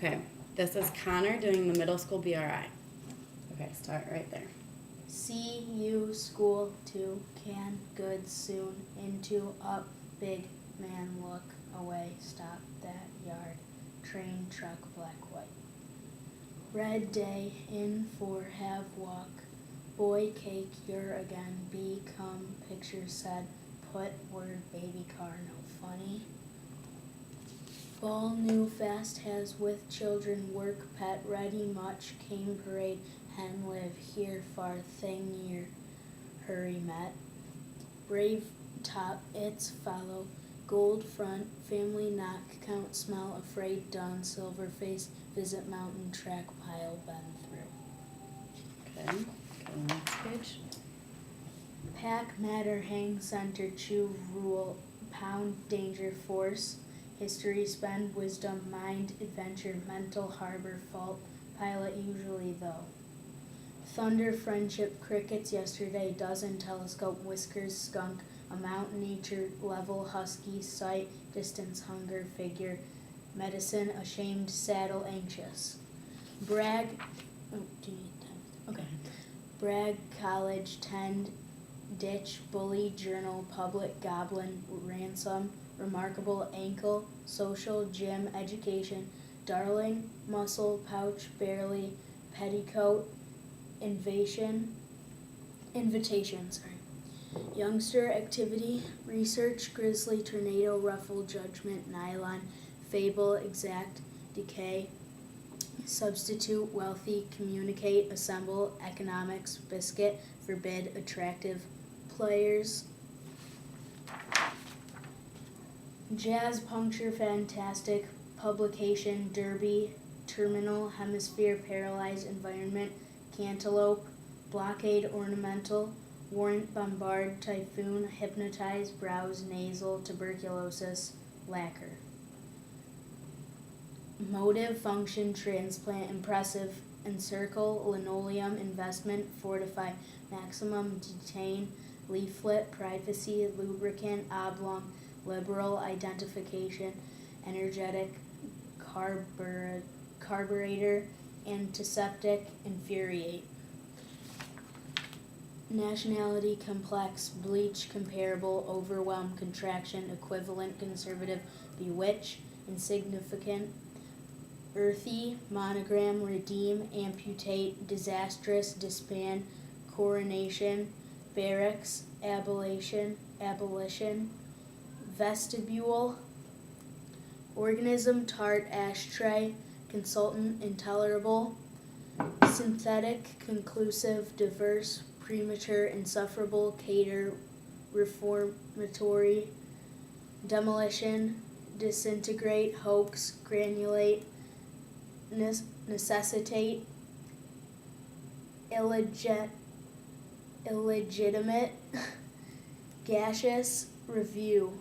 Okay, this is Connor doing the middle school BRI. Okay, start right there. See you school to can good soon into up big man look away stop that yard train truck black white red day in for have walk boy cake you're again become picture said put word baby car no funny ball new fast has with children work pet ready much came parade hen live here far thing year hurry met brave top its follow gold front family knock count smell afraid done silver face visit mountain track pile bend through Okay, go to the next page. pack matter hang center chew rule pound danger force history spend wisdom mind adventure mental harbor fault pilot usually though thunder friendship crickets yesterday dozen telescope whiskers skunk amount nature level husky sight distance hunger figure medicine ashamed saddle anxious brag do you need time? Okay brag college tend ditch bully journal public goblin ransom remarkable ankle social gym education darling muscle pouch barely petticoat invitation youngster activity research grizzly tornado ruffle judgment nylon fable exact decay substitute wealthy communicate assemble economics biscuit forbid attractive players jazz puncture fantastic publication derby terminal hemisphere paralyzed environment cantaloupe blockade ornamental warrant bombard typhoon hypnotize browse nasal tuberculosis lacquer motive function transplant impressive encircle linoleum investment fortify maximum detain leaflet privacy lubricant oblong liberal identification energetic carburetor antiseptic infuriate nationality complex bleach comparable overwhelm contraction equivalent conservative bewitch insignificant earthy monogram redeem amputate disastrous disband coronation barracks abolition vestibule organism tart ashtray consultant intolerable synthetic conclusive diverse premature insufferable cater reformatory demolition disintegrate hoax granulate necessitate illegitimate gaseous review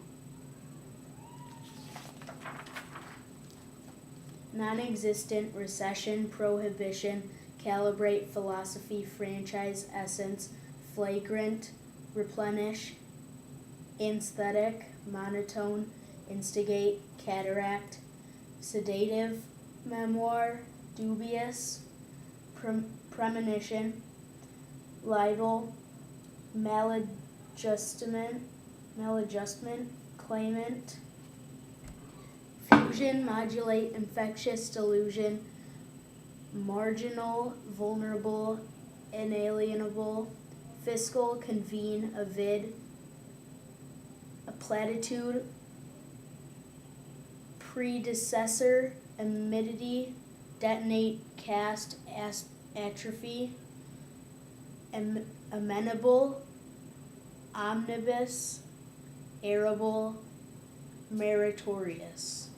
non-existent recession prohibition calibrate philosophy franchise essence flagrant replenish aesthetic monotone instigate cataract sedative memoir dubious premonition libel maladjustment claimant fusion modulate infectious delusion marginal vulnerable inalienable fiscal convene avid a platitude predecessor amidity detonate cast atrophy amenable omnibus arable meritorious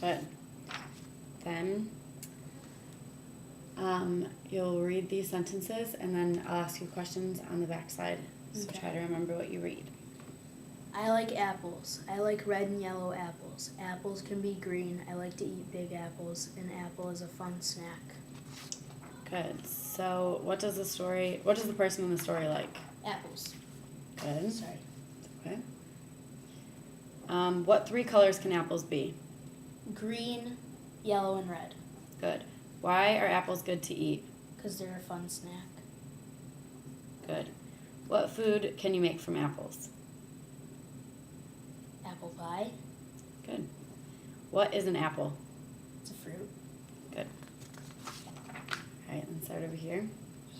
Good. Then you'll read these sentences and then I'll ask you questions on the back side. So Okay. try to remember what you read. I like apples. I like red and yellow apples. Apples can be green. I like to eat big apples. An apple is a fun snack. Good. So what does the person in the story like? Apples. Good. Sorry. Okay. What 3 colors can apples be? Green, Yellow and red. Good. Why are apples good to eat? Because they're a fun snack. Good. What food can you make from apples? Apple pie. Good. What is an apple? It's a fruit. Good. All right, let's start over here.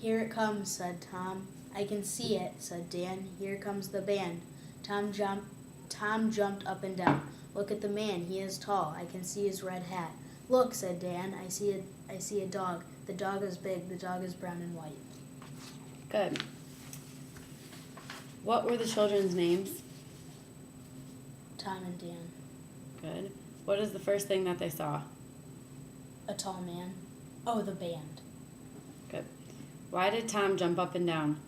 Here it comes, said Tom. I can see it, said Dan. Here comes the band. Tom jumped up and down. Look at the man. He is tall. I can see his red hat. Look, said Dan. I see a dog. The dog is big. The dog is brown and white. Good. What were the children's names? Tom and Dan. Good. What is the first thing that they saw? A tall man. Oh, the band. Good. Why did Tom jump up and down?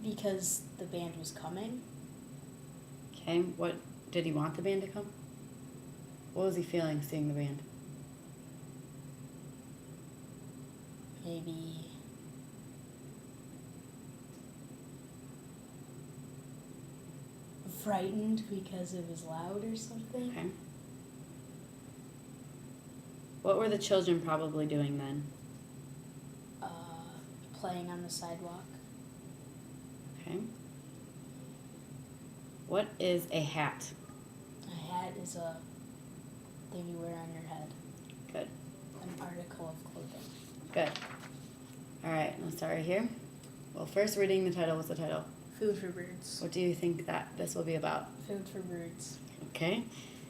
Because the band was coming. Okay. What did he want the band to come? What was he feeling seeing the band? Maybe frightened because it was loud or something. Okay. What were the children probably doing then? Playing on the sidewalk. Okay. What is a hat? A hat is a thing you wear on your head. Good. An article of clothing. Good. All right, let's start right here. Well, first reading the title. What's the title? Food for birds. What do you think that this will be about? Food for birds. Okay.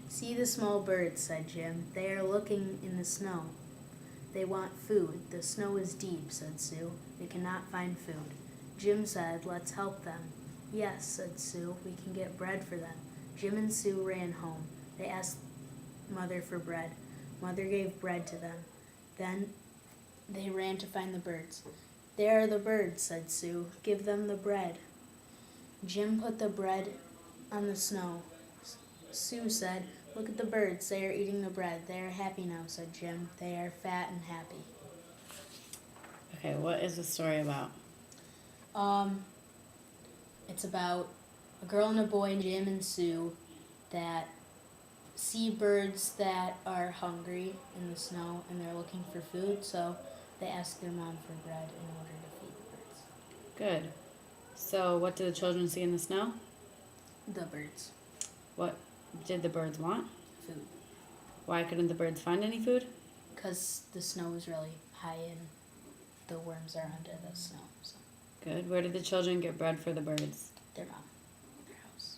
See the small birds, said Jim. They are looking in the snow. They want food. The snow is deep, said Sue. They cannot find food. Jim said, let's help them. Yes, said Sue. We can get bread for them. Jim and Sue ran home. They asked Mother for bread. Mother gave bread to them. Then they ran to find the birds. There are the birds, said Sue. Give them the bread. Jim put the bread on the snow. Sue said, look at the birds. They are eating the bread. They are happy now, said Jim. They are fat and happy. Okay, what is the story about? It's about a girl and a boy, Jim and Sue, that see birds that are hungry in the snow and they're looking for food, so they ask their mom for bread in order to feed the birds. Good. So, what do the children see in the snow? The birds. What did the birds want? Food. Why couldn't the birds find any food? Because the snow is really high and the worms are under the snow. So Good. Where did the children get bread for the birds? their mom, their house.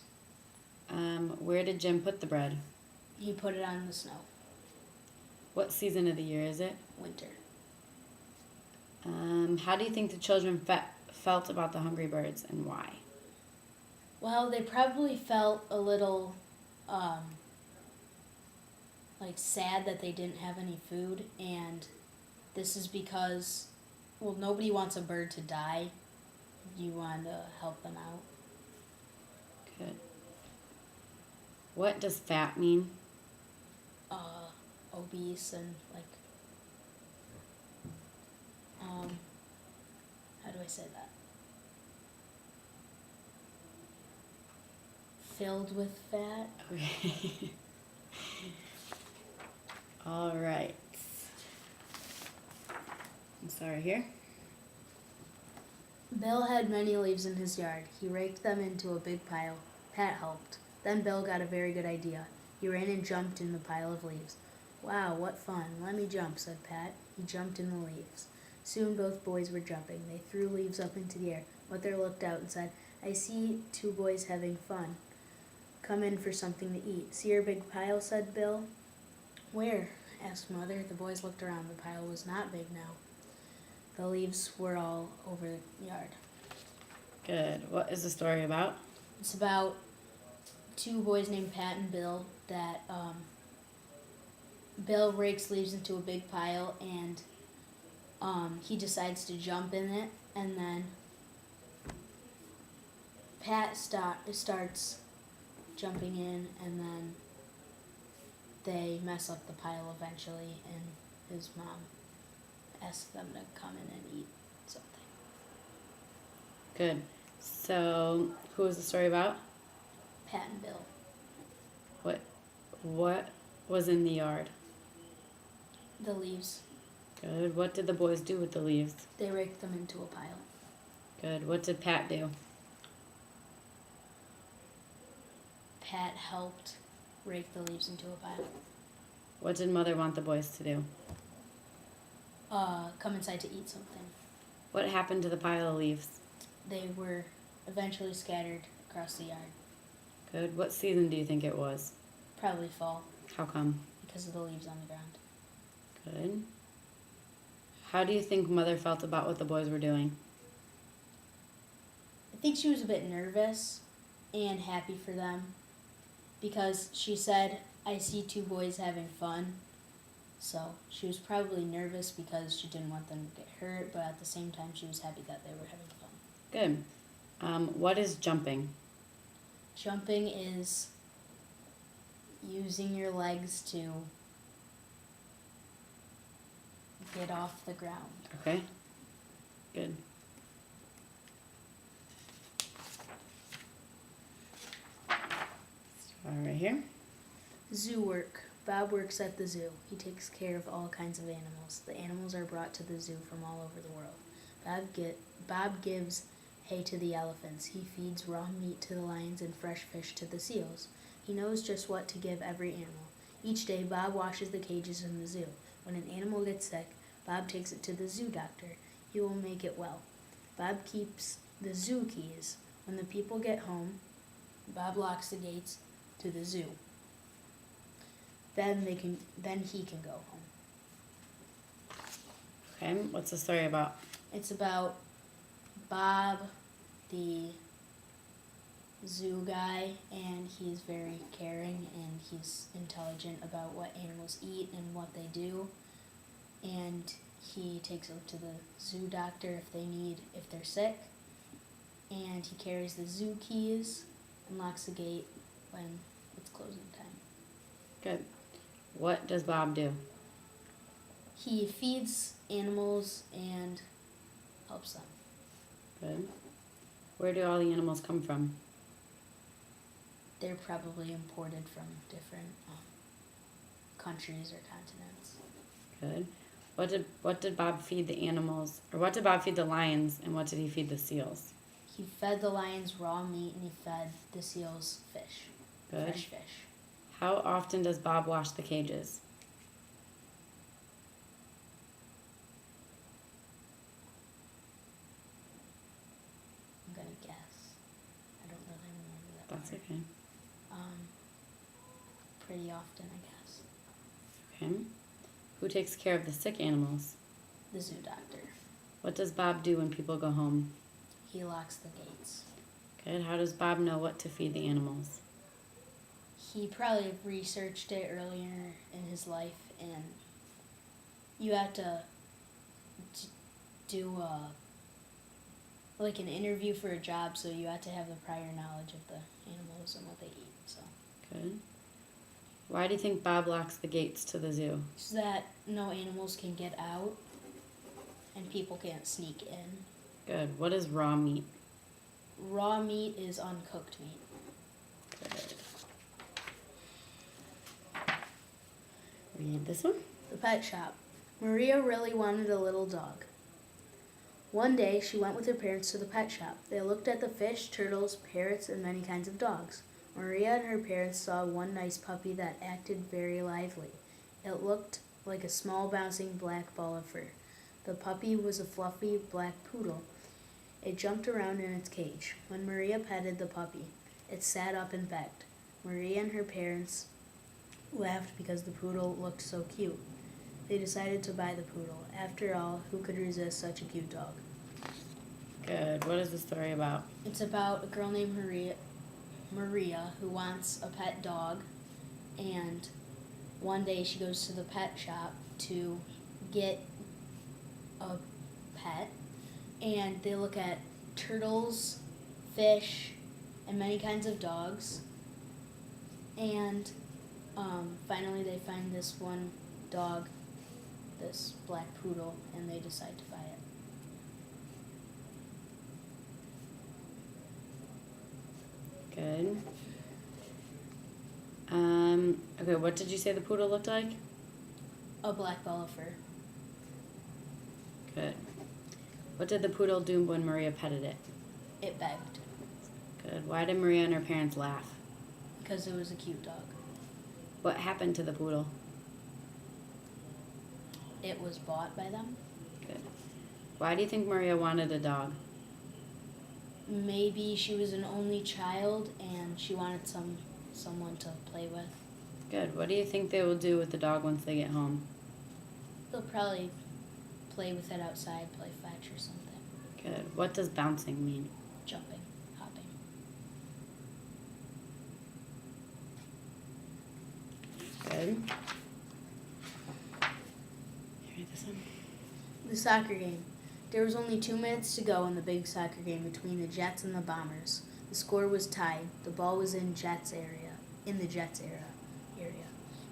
Where did Jim put the bread? He put it on the snow. What season of the year is it? Winter. How do you think the children felt about the hungry birds and why? Well, they probably felt a little like sad that they didn't have any food, and this is because, well, nobody wants a bird to die. You want to help them out. Good. What does fat mean? Obese and like, how do I say that? Filled with fat. Okay. All right. I'm sorry here. Bill had many leaves in his yard. He raked them into a big pile. Pat helped. Then Bill got a very good idea. He ran and jumped in the pile of leaves. Wow, what fun. Let me jump, said Pat. He jumped in the leaves. Soon both boys were jumping. They threw leaves up into the air. Mother looked out and said, I see two boys having fun. Come in for something to eat. See your big pile, said Bill. Where? Asked Mother. The boys looked around. The pile was not big now. The leaves were all over the yard. Good. What is the story about? It's about two boys named Pat and Bill that Bill rakes leaves into a big pile and he decides to jump in it, and then Pat starts jumping in, and then they mess up the pile eventually, and his mom asks them to come in and eat something. Good. So, who is the story about? Pat and Bill. What was in the yard? The leaves. Good. What did the boys do with the leaves? They raked them into a pile. Good. What did Pat do? Pat helped rake the leaves into a pile. What did Mother want the boys to do? Come inside to eat something. What happened to the pile of leaves? They were eventually scattered across the yard. Good. What season do you think it was? Probably fall How come? because of the leaves on the ground. Good. How do you think Mother felt about what the boys were doing? I think she was a bit nervous and happy for them because she said, I see two boys having fun. So she was probably nervous because she didn't want them to get hurt, but at the same time she was happy that they were having fun. Good. What is jumping? Jumping is using your legs to get off the ground. Okay. Good. Start right here. Zoo work. Bob works at the zoo. He takes care of all kinds of animals. The animals are brought to the zoo from all over the world. Bob gives hay to the elephants. He feeds raw meat to the lions and fresh fish to the seals. He knows just what to give every animal. Each day, Bob washes the cages in the zoo. When an animal gets sick, Bob takes it to the zoo doctor. He will make it well. Bob keeps the zoo keys. When the people get home, Bob locks the gates to the zoo. Then he can go home. Okay. What's the story about? It's about Bob, the zoo guy, and he's very caring and he's intelligent about what animals eat and what they do. And he takes them to the zoo doctor if they're sick. And he carries the zoo keys and locks the gate when it's closing time. Good. What does Bob do? He feeds animals and helps them. Good. Where do all the animals come from? They're probably imported from different countries or continents. Good. What did Bob feed the animals, or what did Bob feed the lions, and what did he feed the seals? He fed the lions raw meat and he fed the seals fish. Good. Fresh fish. How often does Bob wash the cages? I'm gonna guess. I don't really remember that. That's part. okay. Pretty often, I guess. Okay. Who takes care of the sick animals? The zoo doctor. What does Bob do when people go home? He locks the gates. Good. How does Bob know what to feed the animals? He probably researched it earlier in his life, and you have to do like an interview for a job, so you have to have the prior knowledge of the animals and what they eat. So Good. Why do you think Bob locks the gates to the zoo? so that no animals can get out and people can't sneak in. Good. What is raw meat? Raw meat is uncooked meat. Good. Read this one. The pet shop. Maria really wanted a little dog. One day, she went with her parents to the pet shop. They looked at the fish, turtles, parrots, and many kinds of dogs. Maria and her parents saw one nice puppy that acted very lively. It looked like a small bouncing black ball of fur. The puppy was a fluffy black poodle. It jumped around in its cage. When Maria petted the puppy, it sat up and begged. Maria and her parents laughed because the poodle looked so cute. They decided to buy the poodle. After all, who could resist such a cute dog? Good. What is the story about? It's about a girl named Maria who wants a pet dog, and one day she goes to the pet shop to get a pet, and they look at turtles, fish, and many kinds of dogs, and finally they find this one dog, this black poodle, and they decide to buy it. Good. Okay, what did you say the poodle looked like? A black ball of fur. Good. What did the poodle do when Maria petted it? It begged Good. Why did Maria and her parents laugh? because it was a cute dog. What happened to the poodle? It was bought by them. Good. Why do you think Maria wanted a dog? Maybe she was an only child and she wanted someone to play with. Good. What do you think they will do with the dog once they get home? They'll probably play with it outside, play fetch or something. Good. What does bouncing mean? Jumping, hopping. Good. You read this one? The soccer game. There was only 2 minutes to go in the big soccer game between the Jets and the Bombers. The score was tied. The ball was in the Jets area,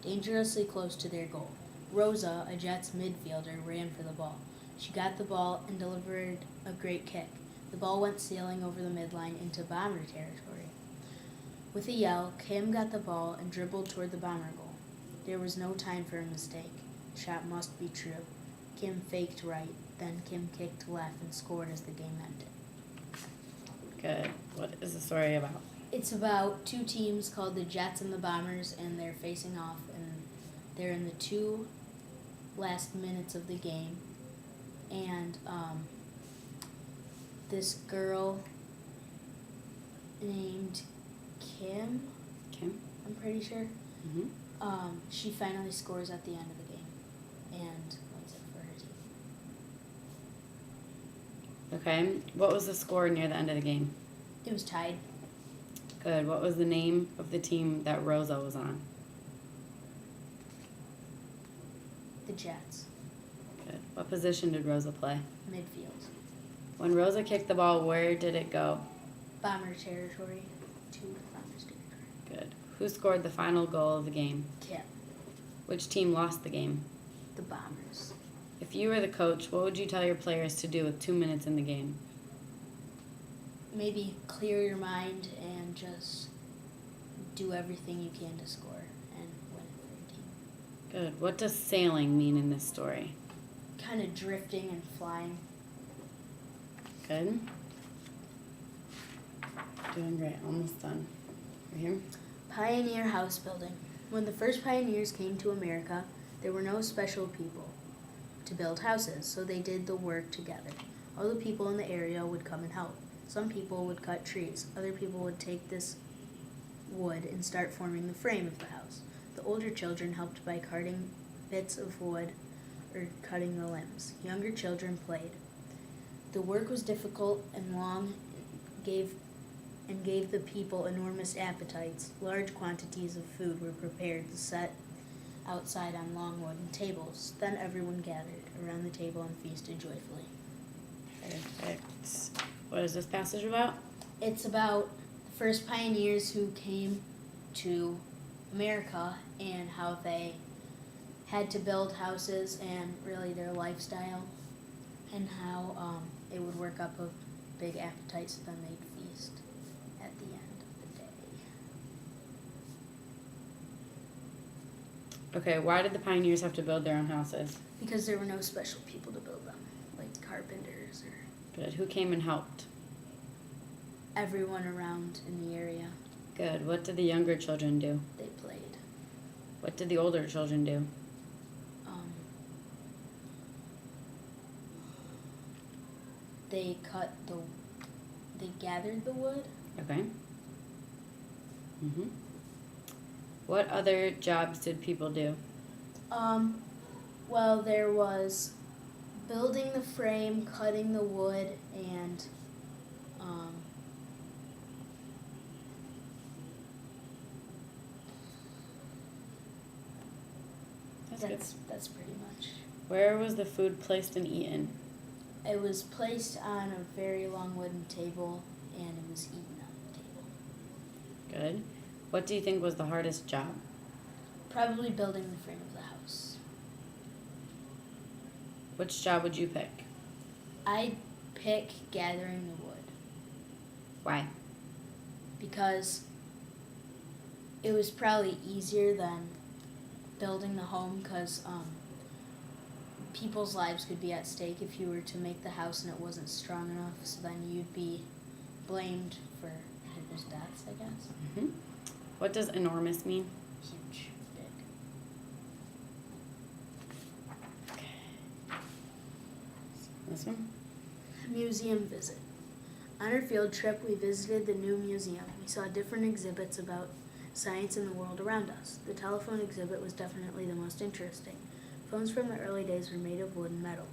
dangerously close to their goal. Rosa, a Jets midfielder, ran for the ball. She got the ball and delivered a great kick. The ball went sailing over the midline into Bomber territory. With a yell, Kim got the ball and dribbled toward the Bomber goal. There was no time for a mistake. The shot must be true. Kim faked right, then Kim kicked left and scored as the game ended. Good. What is the story about? It's about 2 teams called the Jets and the Bombers, and they're facing off, and they're in the 2 last minutes of the game. And this girl named Kim, Kim? I'm pretty sure, Mm-hmm. she finally scores at the end of the game and wins it for her team. Okay. What was the score near the end of the game? It was tied. Good. What was the name of the team that Rosa was on? The Jets. Good. What position did Rosa play? Midfield. When Rosa kicked the ball, where did it go? Bomber territory. To Bombers territory. Good. Who scored the final goal of the game? Kim. Which team lost the game? The Bombers. If you were the coach, what would you tell your players to do with 2 minutes in the game? Maybe clear your mind and just do everything you can to score and win it for your team. Good. What does sailing mean in this story? Kind of drifting and flying. Good. Doing great. Almost done. Right here. Pioneer house building. When the first pioneers came to America, there were no special people to build houses, so they did the work together. All the people in the area would come and help. Some people would cut trees. Other people would take this wood and start forming the frame of the house. The older children helped by carting bits of wood or cutting the limbs. Younger children played. The work was difficult and long, gave the people enormous appetites. Large quantities of food were prepared to set outside on long wooden tables. Then everyone gathered around the table and feasted joyfully. Perfect. What is this passage about? It's about the first pioneers who came to America and how they had to build houses and really their lifestyle and how it would work up a big appetite so then they'd feast at the end of the day. Okay, why did the pioneers have to build their own houses? Because there were no special people to build them, like carpenters or Good. Who came and helped? everyone around in the area. Good. What did the younger children do? They played. What did the older children do? They gathered the wood. Okay. What other jobs did people do? Well, there was building the frame, cutting the wood, and that's pretty much. Where was the food placed and eaten? It was placed on a very long wooden table, and it was eaten on the table. Good. What do you think was the hardest job? Probably building the frame of the house. Which job would you pick? I'd pick gathering the wood Why? because it was probably easier than building the home because people's lives could be at stake if you were to make the house and it wasn't strong enough. So then you'd be blamed for people's deaths, I guess. Hmm. What does enormous mean? Huge, big. This one? Museum visit. On our field trip, we visited the new museum. We saw different exhibits about science and the world around us. The telephone exhibit was definitely the most interesting. Phones from the early days were made of wood and metal.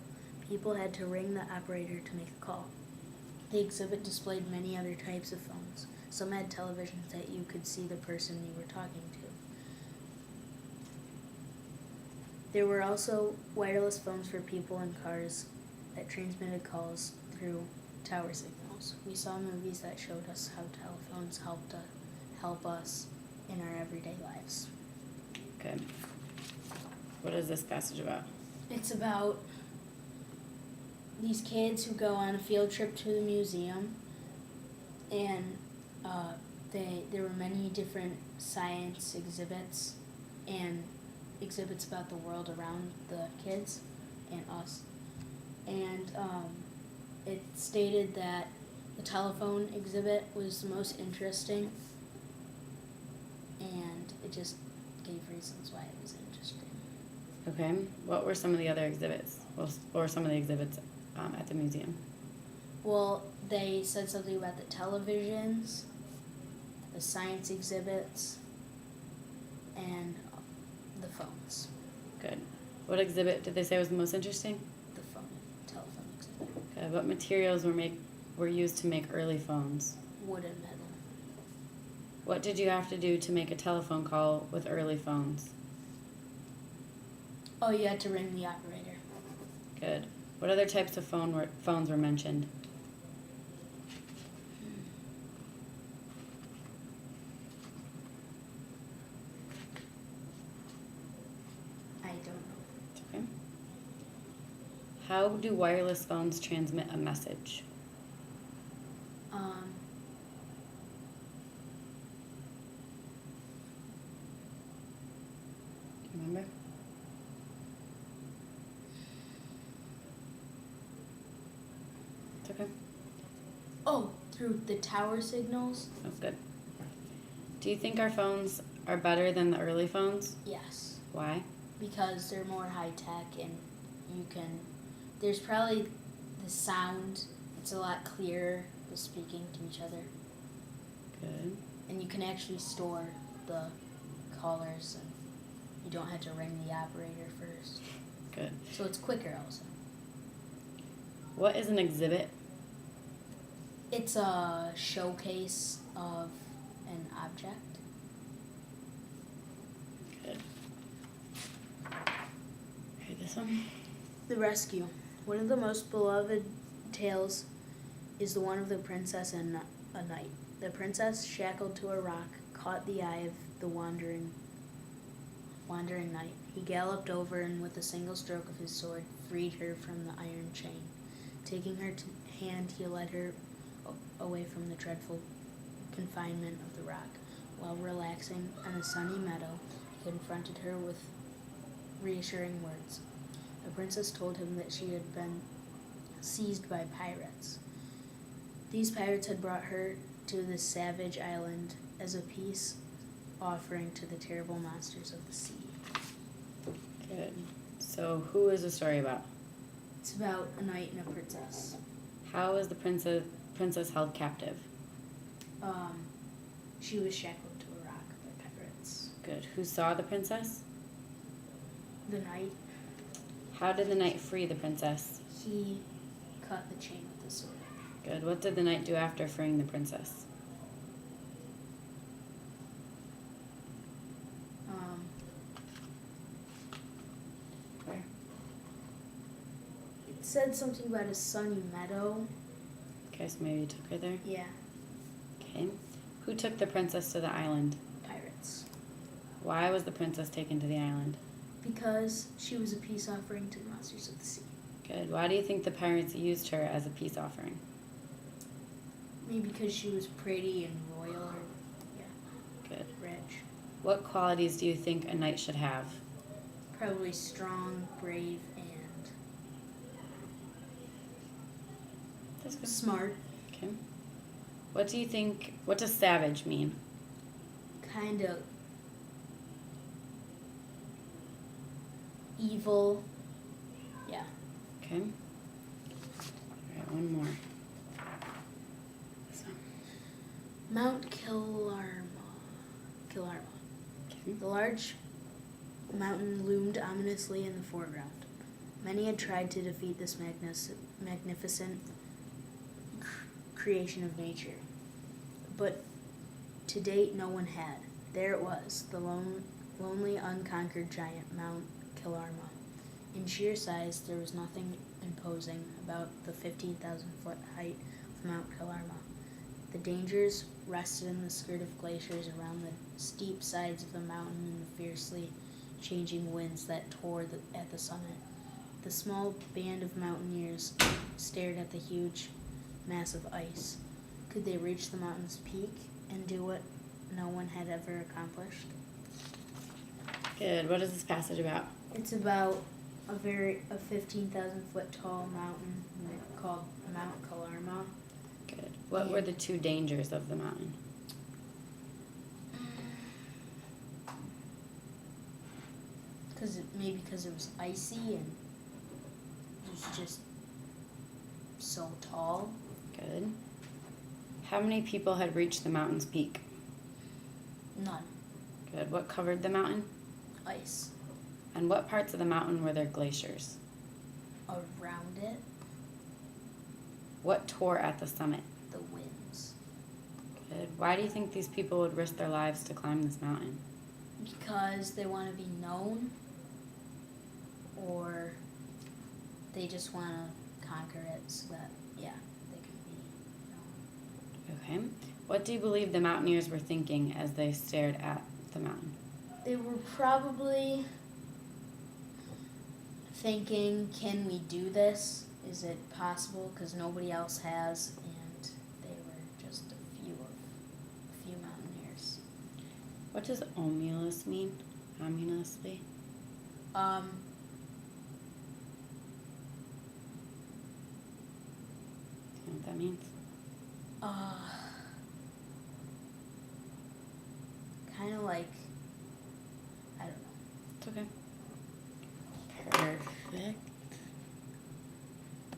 People had to ring the operator to make a call. The exhibit displayed many other types of phones. Some had televisions that you could see the person you were talking to. There were also wireless phones for people in cars that transmitted calls through tower signals. We saw movies that showed us how telephones help us in our everyday lives. Good. What is this passage about? It's about these kids who go on a field trip to the museum, and there were many different science exhibits and exhibits about the world around the kids and us. And it stated that the telephone exhibit was the most interesting, and it just gave reasons why it was interesting. Okay. What were some of the other exhibits? Or some of the exhibits at the museum? Well, they said something about the televisions, the science exhibits, and the phones. Good. What exhibit did they say was the most interesting? The telephone exhibit. Okay. What materials were used to make early phones? Wood and metal. What did you have to do to make a telephone call with early phones? Oh, you had to ring the operator. Good. What other types of phones were mentioned? I don't know. Okay. How do wireless phones transmit a message? Remember? It's okay. Oh, through the tower signals? That's good. Do you think our phones are better than the early phones? Yes. Why? Because they're more high tech and there's probably the sound, it's a lot clearer, the speaking to each other. Good. And you can actually store the callers and you don't have to ring the operator first. Good. So it's quicker also. What is an exhibit? It's a showcase of an object. Good. Okay, this one. The Rescue. One of the most beloved tales is the one of the princess and a knight. The princess, shackled to a rock, caught the eye of the wandering knight. He galloped over and with a single stroke of his sword freed her from the iron chain. Taking her hand, he led her away from the dreadful confinement of the rock. While relaxing on a sunny meadow, he confronted her with reassuring words. The princess told him that she had been seized by pirates. These pirates had brought her to this savage island as a peace offering to the terrible monsters of the sea. Good. So, who is the story about? It's about a knight and a princess. How is the princess held captive? She was shackled to a rock by pirates. Good. Who saw the princess? The knight, How did the knight free the princess? he cut the chain with the sword. Good. What did the knight do after freeing the princess? Where? It said something about a sunny meadow. Okay, so maybe you took her there. Yeah, Okay. Who took the princess to the island? pirates. Why was the princess taken to the island? Because she was a peace offering to the monsters of the sea. Good. Why do you think the pirates used her as a peace offering? Maybe because she was pretty and royal or Good. rich. What qualities do you think a knight should have? Probably strong, brave, and That's good. smart. Okay. What do you think? What does savage mean? Kind of evil. Yeah. Okay. All right, one more. So, Mount Killarma. okay. The large mountain loomed ominously in the foreground. Many had tried to defeat this magnificent creation of nature, but to date no one had. There it was, the lonely, unconquered giant, Mount Killarma. In sheer size, there was nothing imposing about the 15,000-foot height of Mount Killarma. The dangers rested in the skirt of glaciers around the steep sides of the mountain and the fiercely changing winds that tore at the summit. The small band of mountaineers stared at the huge mass of ice. Could they reach the mountain's peak and do what no one had ever accomplished? Good. What is this passage about? It's about a 15,000-foot tall mountain called Mount Killarma. Good. What were the two dangers of the mountain? Because it was icy and it was just so tall. Good. How many people had reached the mountain's peak? None. Good. What covered the mountain? Ice. And what parts of the mountain were there glaciers? Around it, What tore at the summit? the winds. Good. Why do you think these people would risk their lives to climb this mountain? Because they want to be known, or they just want to conquer it so that, they can be known. Okay. What do you believe the mountaineers were thinking as they stared at the mountain? They were probably thinking, can we do this? Is it possible? Because nobody else has, and they were just a few mountaineers. What does omulus mean? Omulously? Do you know what that means? Kind of like, I don't know. It's okay. Perfect.